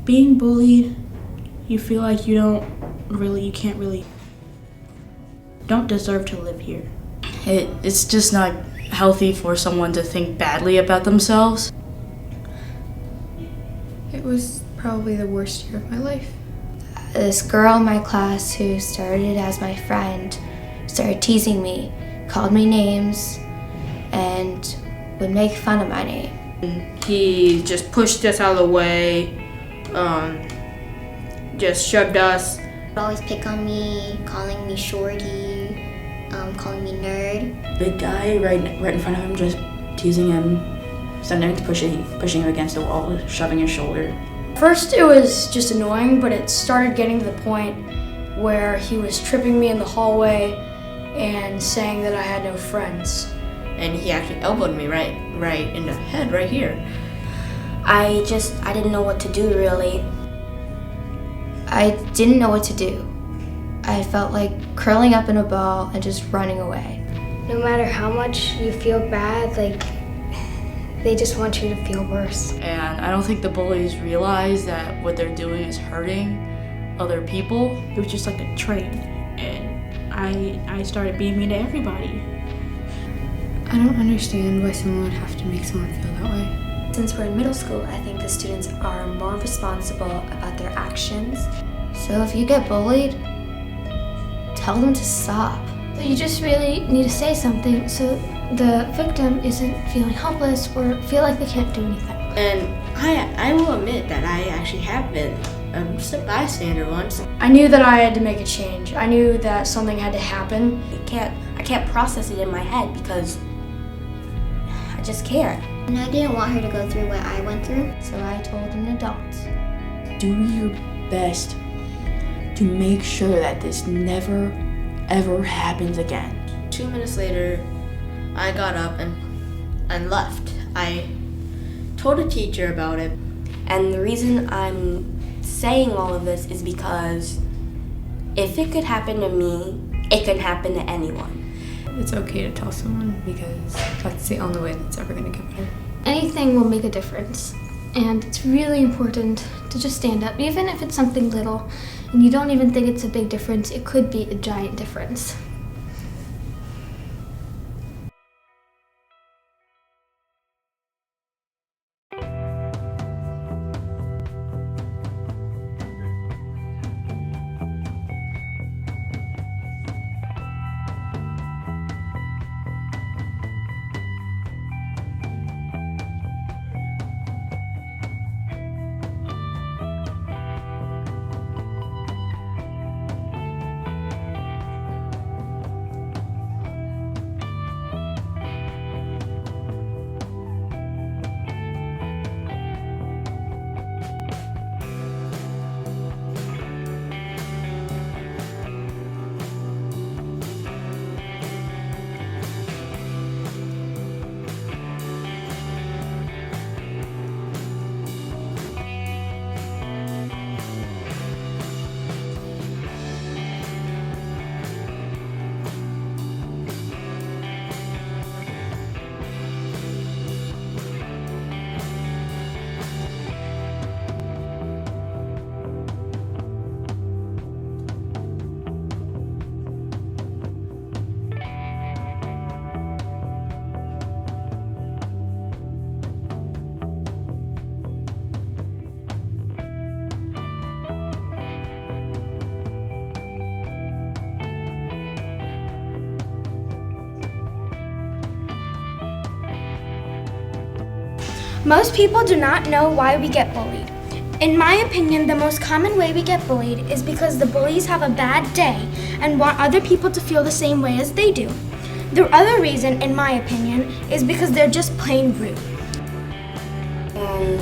Being bullied, you feel like you don't deserve to live here. It's just not healthy for someone to think badly about themselves. It was probably the worst year of my life. This girl in my class who started as my friend started teasing me, called me names, and would make fun of my name. He just pushed us out of the way, just shoved us. He'd always pick on me, calling me shorty, calling me nerd. The guy right in front of him just teasing him, sometimes pushing him against the wall, shoving his shoulder. First it was just annoying, but it started getting to the point where he was tripping me in the hallway and saying that I had no friends. And he actually elbowed me right in the head, right here. I didn't know what to do, really. I didn't know what to do. I felt like curling up in a ball and just running away. No matter how much you feel bad, they just want you to feel worse. And I don't think the bullies realize that what they're doing is hurting other people. It was just like a train, and I started being mean to everybody. I don't understand why someone would have to make someone feel that way. Since we're in middle school, I think the students are more responsible about their actions. So if you get bullied, tell them to stop. You just really need to say something so the victim isn't feeling helpless or feel like they can't do anything. And I will admit that I actually have been just a bystander once. I knew that I had to make a change. I knew that something had to happen. I can't process it in my head because I just can't. And I didn't want her to go through what I went through. So I told an adult. Do your best to make sure that this never, ever happens again. 2 minutes later, I got up and left. I told a teacher about it. And the reason I'm saying all of this is because if it could happen to me, it can happen to anyone. It's okay to tell someone because that's the only way that's ever going to get better. Anything will make a difference. And it's really important to just stand up, even if it's something little and you don't even think it's a big difference. It could be a giant difference. Most people do not know why we get bullied. In my opinion, the most common way we get bullied is because the bullies have a bad day and want other people to feel the same way as they do. The other reason, in my opinion, is because they're just plain rude.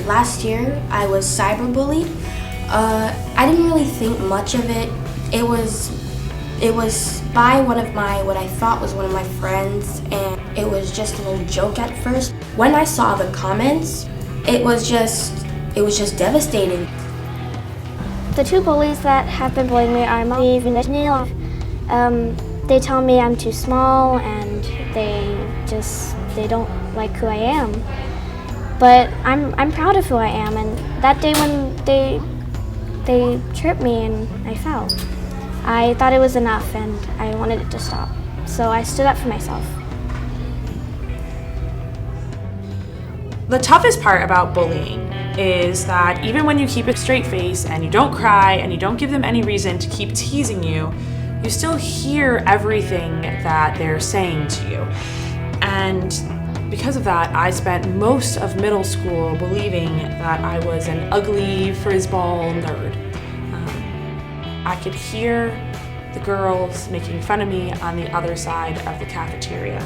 Last year, I was cyberbullied. I didn't really think much of it. It was by what I thought was one of my friends, and it was just a little joke at first. When I saw the comments, it was just devastating. The two bullies that have been bullying me are Molly and Neil. They tell me I'm too small and they don't like who I am. But I'm proud of who I am, and that day when they they tripped me and I fell. I thought it was enough and I wanted it to stop. So I stood up for myself. The toughest part about bullying is that even when you keep a straight face and you don't cry and you don't give them any reason to keep teasing you, you still hear everything that they're saying to you. And because of that, I spent most of middle school believing that I was an ugly frisball nerd. I could hear the girls making fun of me on the other side of the cafeteria.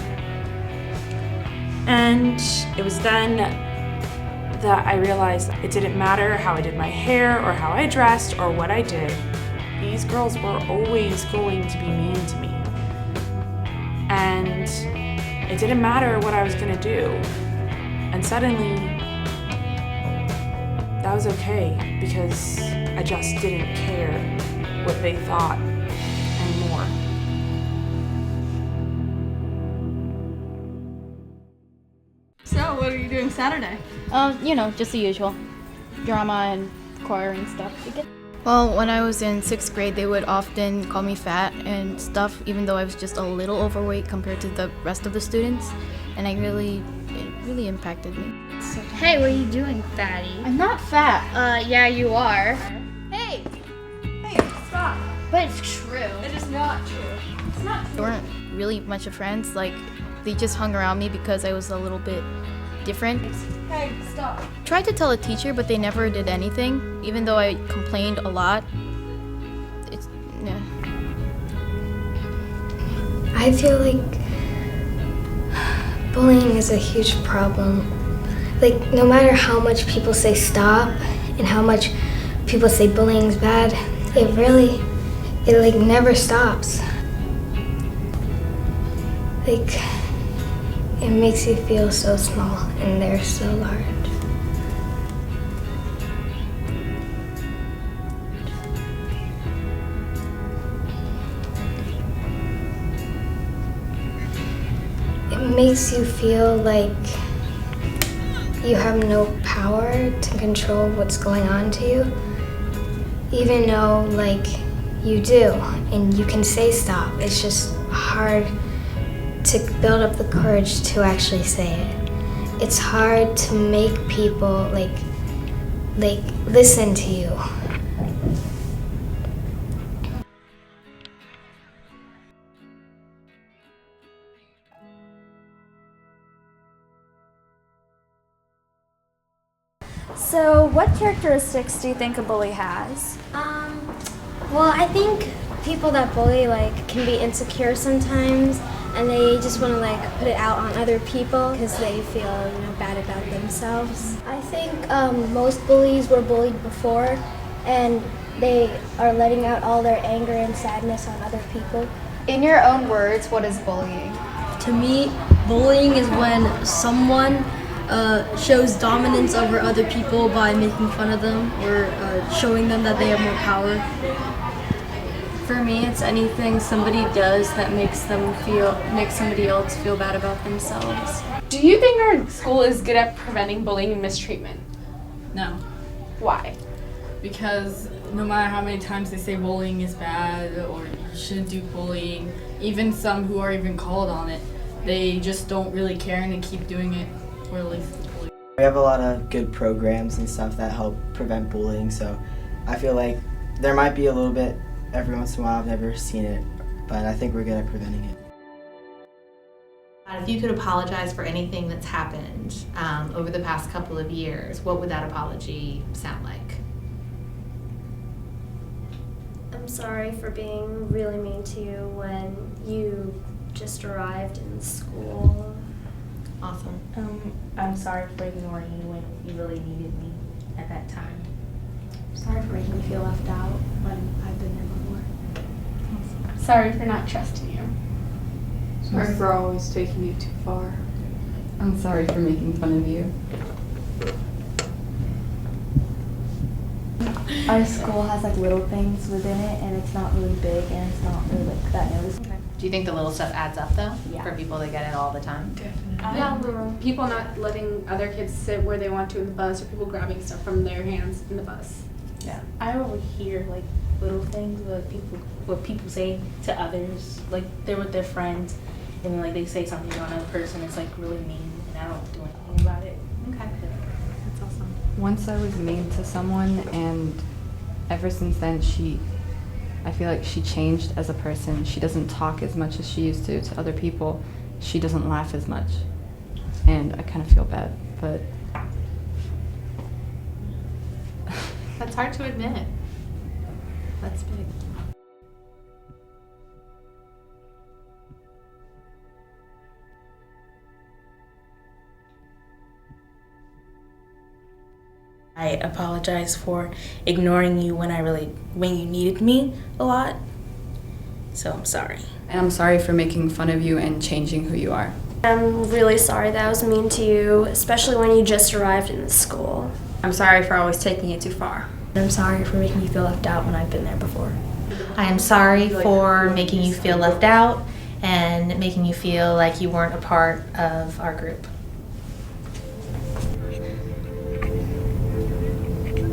And it was then that I realized it didn't matter how I did my hair or how I dressed or what I did. These girls were always going to be mean to me. And it didn't matter what I was gonna do. And suddenly, that was okay because I just didn't care what they thought anymore. So, what are you doing Saturday? Just the usual. Drama and choir and stuff. Well, when I was in 6th grade, they would often call me fat and stuff, even though I was just a little overweight compared to the rest of the students. And it really impacted me. Hey, what are you doing, fatty? I'm not fat. Yeah, you are. Hey, stop. But it's true. It is not true. It's not true. They weren't really much of friends. Like, they just hung around me because I was a little bit different. Hey, stop. Tried to tell a teacher, but they never did anything, even though I complained a lot. I feel like bullying is a huge problem. Like, no matter how much people say stop and how much people say bullying is bad, it never stops. Like, it makes you feel so small and they're so large. It makes you feel like you have no power to control what's going on to you, even though, you do, and you can say stop. It's just hard to build up the courage to actually say it. It's hard to make people listen to you. So, what characteristics do you think a bully has? Well, I think people that bully can be insecure sometimes, and they just want to put it out on other people because they feel bad about themselves. I think most bullies were bullied before, and they are letting out all their anger and sadness on other people. In your own words, what is bullying? To me, bullying is when someone shows dominance over other people by making fun of them or showing them that they have more power. For me, it's anything somebody does that makes somebody else feel bad about themselves. Do you think our school is good at preventing bullying and mistreatment? No. Why? Because no matter how many times they say bullying is bad or you shouldn't do bullying, even some who are even called on it, they just don't really care and they keep doing it. Or at least bullying. We have a lot of good programs and stuff that help prevent bullying, so I feel like there might be a little bit every once in a while. I've never seen it, but I think we're good at preventing it. If you could apologize for anything that's happened over the past couple of years, what would that apology sound like? I'm sorry for being really mean to you when you just arrived in school. Awesome. I'm sorry for ignoring you when you really needed me at that time. Sorry for making me feel left out when I've been there before. Sorry for not trusting you. Sorry for always taking you too far. I'm sorry for making fun of you. Our school has little things within it, and it's not really big, and it's not really that noticeable. Do you think the little stuff adds up though? Yeah. For people that get it all the time? Yeah, people not letting other kids sit where they want to in the bus, or people grabbing stuff from their hands in the bus. Yeah, I overhear like little things what people say to others, like they're with their friends, and then like they say something to another person. It's like really mean, and I don't do anything about it. Okay, that's awesome. Once I was mean to someone, and ever since then I feel like she changed as a person. She doesn't talk as much as she used to other people. She doesn't laugh as much. And I kind of feel bad, but... That's hard to admit. That's big. I apologize for ignoring you when you needed me a lot. So I'm sorry. And I'm sorry for making fun of you and changing who you are. I'm really sorry that I was mean to you, especially when you just arrived in the school. I'm sorry for always taking it too far. I'm sorry for making you feel left out when I've been there before. I am sorry for making you feel left out and making you feel like you weren't a part of our group.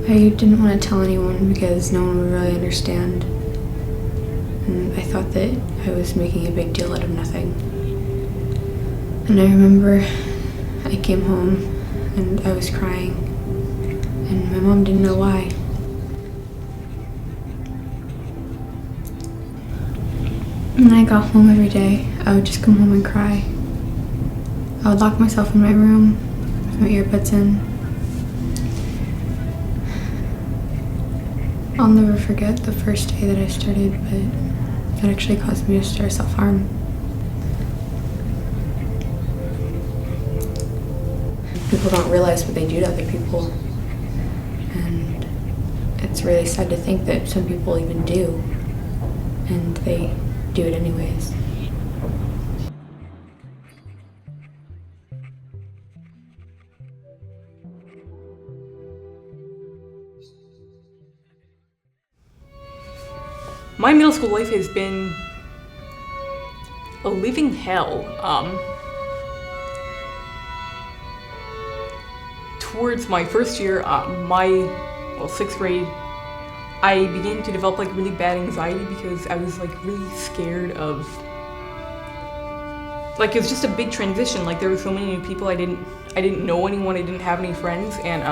I didn't want to tell anyone because no one would really understand. And I thought that I was making a big deal out of nothing. And I remember I came home and I was crying, and my mom didn't know why. When I got home every day, I would just come home and cry. I would lock myself in my room with my earbuds in. I'll never forget the first day that I started, but that actually caused me to start self-harm. People don't realize what they do to other people, and it's really sad to think that some people even do, and they do it anyways. My middle school life has been a living hell. Towards my first year, sixth grade, I began to develop like really bad anxiety because I was like really scared of, like it was just a big transition. Like there were so many new people. I didn't know anyone. I didn't have any friends, and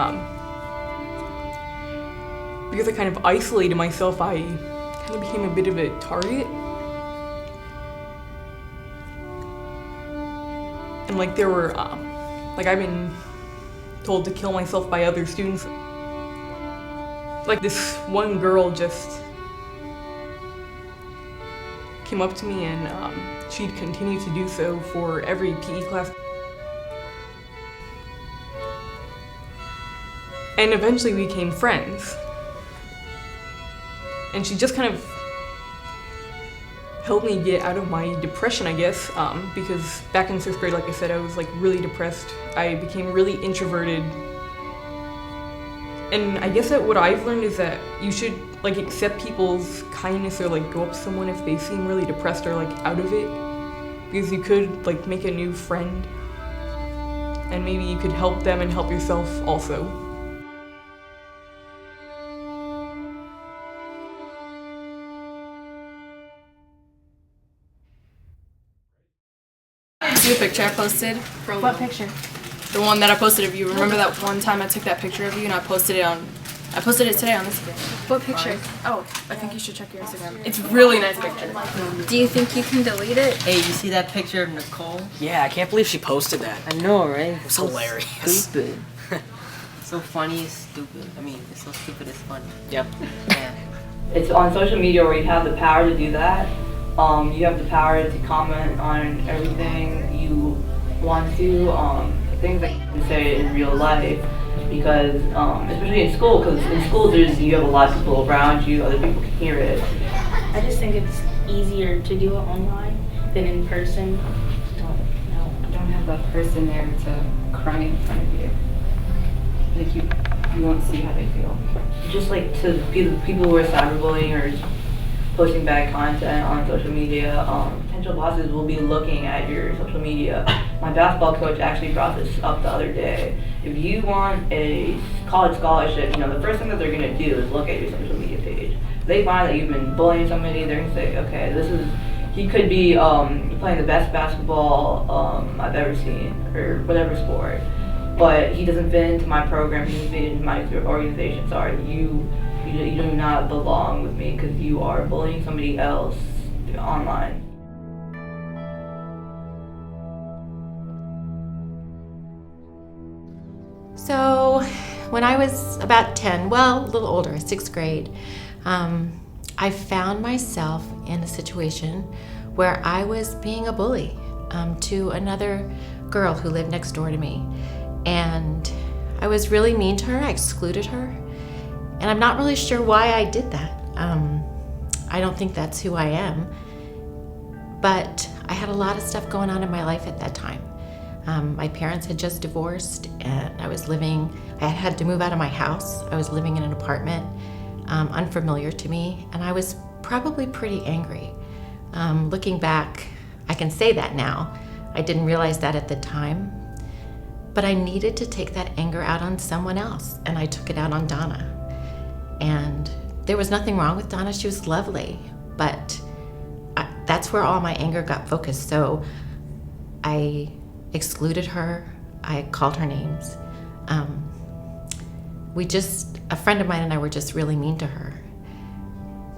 because I kind of isolated myself, I kind of became a bit of a target. And like there were, like I've been told to kill myself by other students. Like this one girl just came up to me, and she'd continue to do so for every PE class. And eventually we became friends. And she just kind of helped me get out of my depression, I guess, because back in sixth grade, like I said, I was like really depressed. I became really introverted. And I guess that what I've learned is that you should like accept people's kindness or like go up to someone if they seem really depressed or like out of it, because you could like make a new friend, and maybe you could help them and help yourself also. See the picture I posted? What picture? The one that I posted of you. Remember that one time I took that picture of you and I posted it today on Instagram. What picture? Oh, I think you should check your Instagram. It's a really nice picture. Do you think you can delete it? Hey, you see that picture of Nicole? Yeah, I can't believe she posted that. I know, right? It was hilarious. Stupid. So funny, stupid. I mean, it's so stupid, it's funny. Yep. Yeah. It's on social media where you have the power to do that. You have the power to comment on everything you want to, things that you can say in real life, because especially in school, because in school you have a lot of people around you, other people can hear it. I just think it's easier to do it online than in person. You don't have that person there to cry in front of you. Like you won't see how they feel. Just like to be the people who are cyberbullying or posting bad content on social media. Potential bosses will be looking at your social media. My basketball coach actually brought this up the other day. If you want a college scholarship, the first thing that they're going to do is look at your social media page. If they find that you've been bullying somebody, they're going to say, okay, he could be playing the best basketball I've ever seen, or whatever sport, but he doesn't fit into my program, he doesn't fit into my organization. Sorry, you do not belong with me because you are bullying somebody else online. So when I was about 10, well, a little older, 6th grade, I found myself in a situation where I was being a bully to another girl who lived next door to me. And I was really mean to her. I excluded her. And I'm not really sure why I did that. I don't think that's who I am. But I had a lot of stuff going on in my life at that time. My parents had just divorced, and I had to move out of my house. I was living in an apartment, unfamiliar to me, and I was probably pretty angry. Looking back, I can say that now. I didn't realize that at the time, but I needed to take that anger out on someone else, and I took it out on Donna. And there was nothing wrong with Donna. She was lovely, but that's where all my anger got focused. So I excluded her. I called her names. A friend of mine and I were just really mean to her.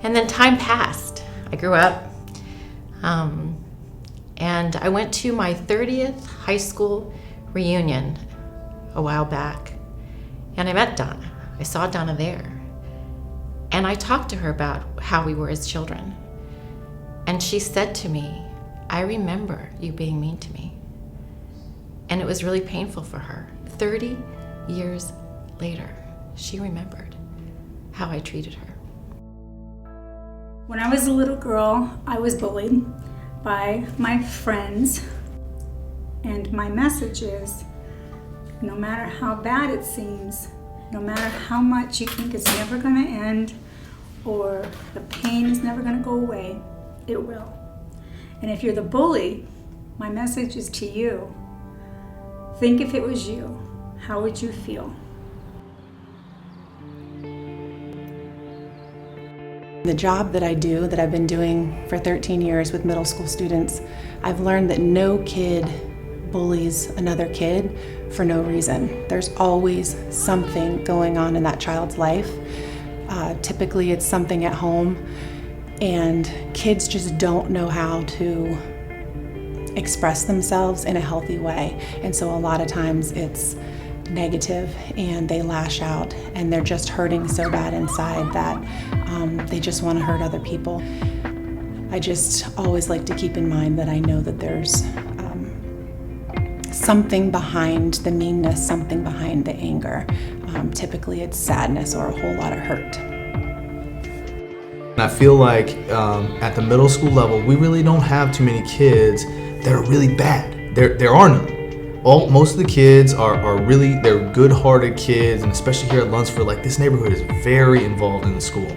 And then time passed. I grew up. And I went to my 30th high school reunion a while back. And I met Donna. I saw Donna there. And I talked to her about how we were as children. And she said to me, I remember you being mean to me. And it was really painful for her. 30 years later, she remembered how I treated her. When I was a little girl, I was bullied by my friends. And my message is, no matter how bad it seems, no matter how much you think it's never going to end or the pain is never going to go away, it will. And if you're the bully, my message is to you. Think if it was you, how would you feel? The job that I do, that I've been doing for 13 years with middle school students, I've learned that no kid bullies another kid for no reason. There's always something going on in that child's life. Typically it's something at home, and kids just don't know how to express themselves in a healthy way. And so a lot of times it's negative and they lash out and they're just hurting so bad inside that they just want to hurt other people. I just always like to keep in mind that I know that there's something behind the meanness, something behind the anger. Typically it's sadness or a whole lot of hurt. I feel like at the middle school level, we really don't have too many kids that are really bad. There are none. Most of the kids they're good-hearted kids, and especially here at Lunsford, like this neighborhood is very involved in the school.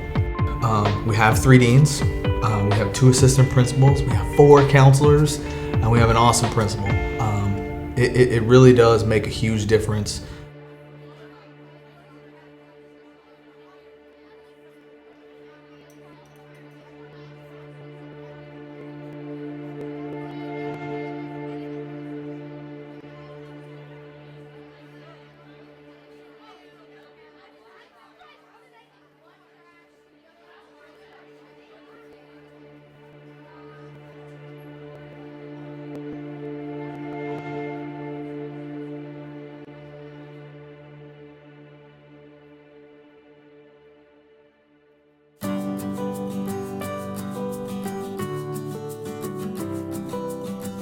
We have 3 deans, we have 2 assistant principals, we have 4 counselors, and we have an awesome principal. It really does make a huge difference.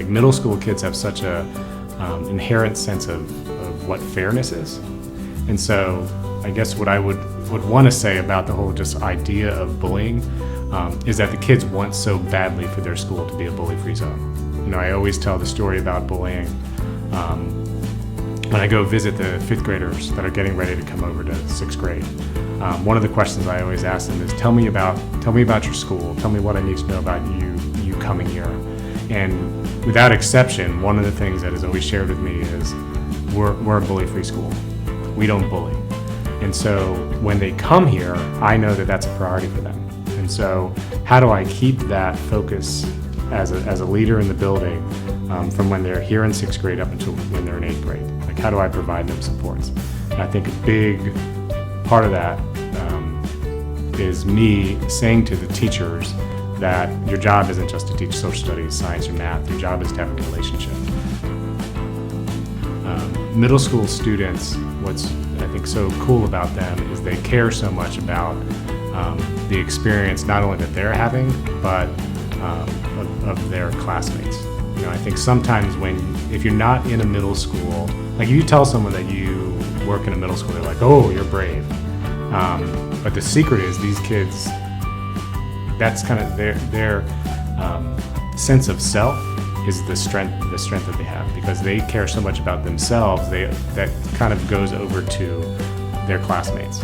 Middle school kids have such a inherent sense of what fairness is. And so I guess what I would want to say about the whole just idea of bullying is that the kids want so badly for their school to be a bully-free zone. I always tell the story about bullying when I go visit the 5th graders that are getting ready to come over to 6th grade, one of the questions I always ask them is, tell me about your school. Tell me what I need to know about you coming here. And without exception, one of the things that is always shared with me is, we're a bully-free school. We don't bully. And so when they come here, I know that that's a priority for them. And so how do I keep that focus as a leader in the building from when they're here in 6th grade up until when they're in 8th grade? Like, how do I provide them supports? And I think a big part of that is me saying to the teachers that your job isn't just to teach social studies, science, or math. Your job is to have a relationship. Middle school students, what's I think so cool about them is they care so much about the experience not only that they're having, but of their classmates. You know, I think sometimes if you're not in a middle school, like if you tell someone that you work in a middle school, they're like, oh, you're brave. But the secret is these kids, that's kind of their sense of self is the strength that they have, because they care so much about themselves. That kind of goes over to their classmates.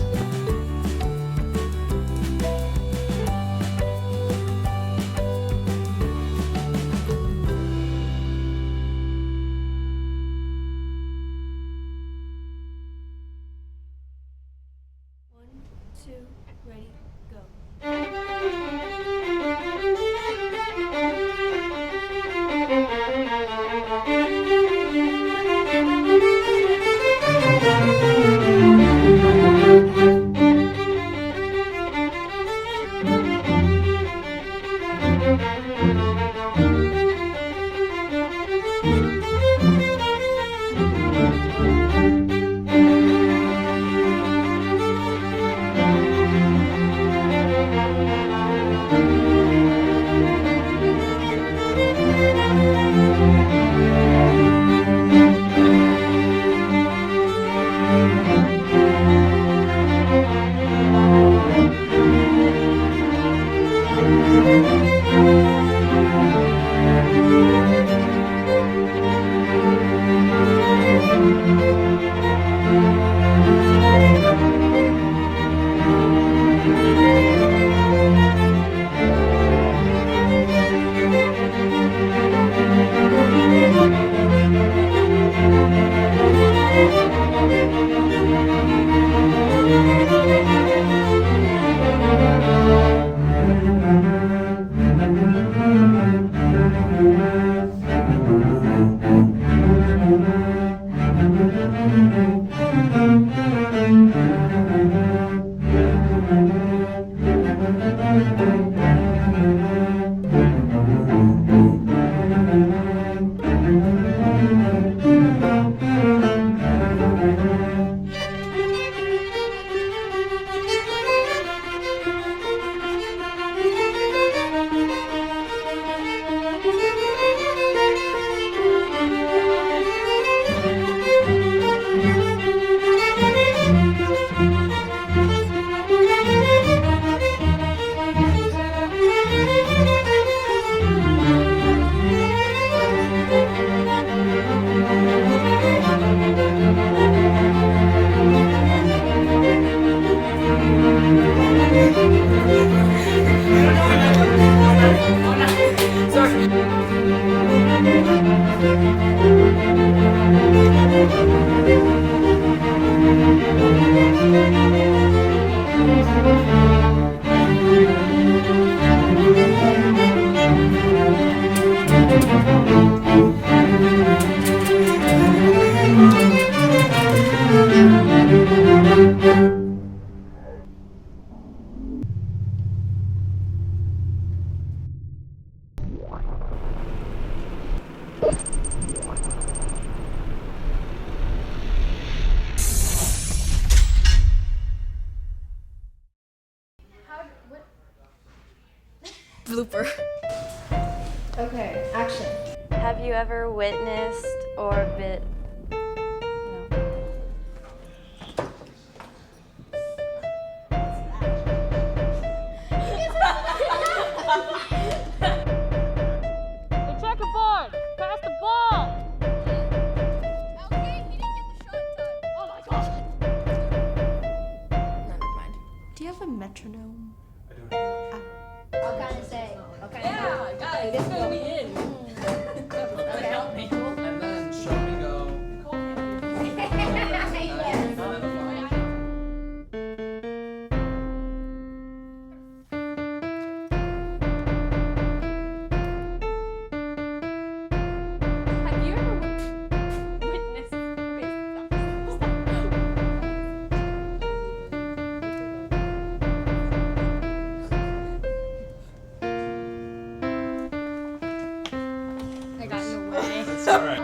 Blooper. Okay, action. Have you ever witnessed or been... The checkerboard! Pass the ball! Okay, he didn't get the It's gonna be in. Help me. And then show me go. Have you ever witnessed? Okay, stop. I got in the way. It's alright.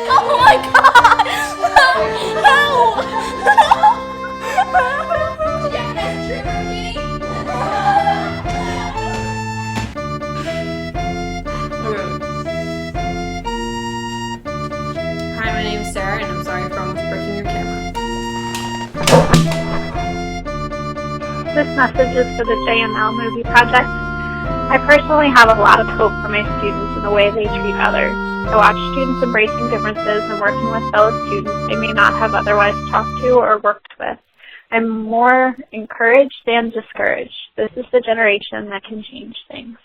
Oh my god! Help! Did you have that trigger, Hi, my name is Sarah, and I'm sorry for almost breaking your camera. This message is for the JML Movie Project. I personally have a lot of hope for my students in the way they treat others. I watch students embracing differences and working with fellow students they may not have otherwise talked to or worked with. I'm more encouraged than discouraged. This is the generation that can change things.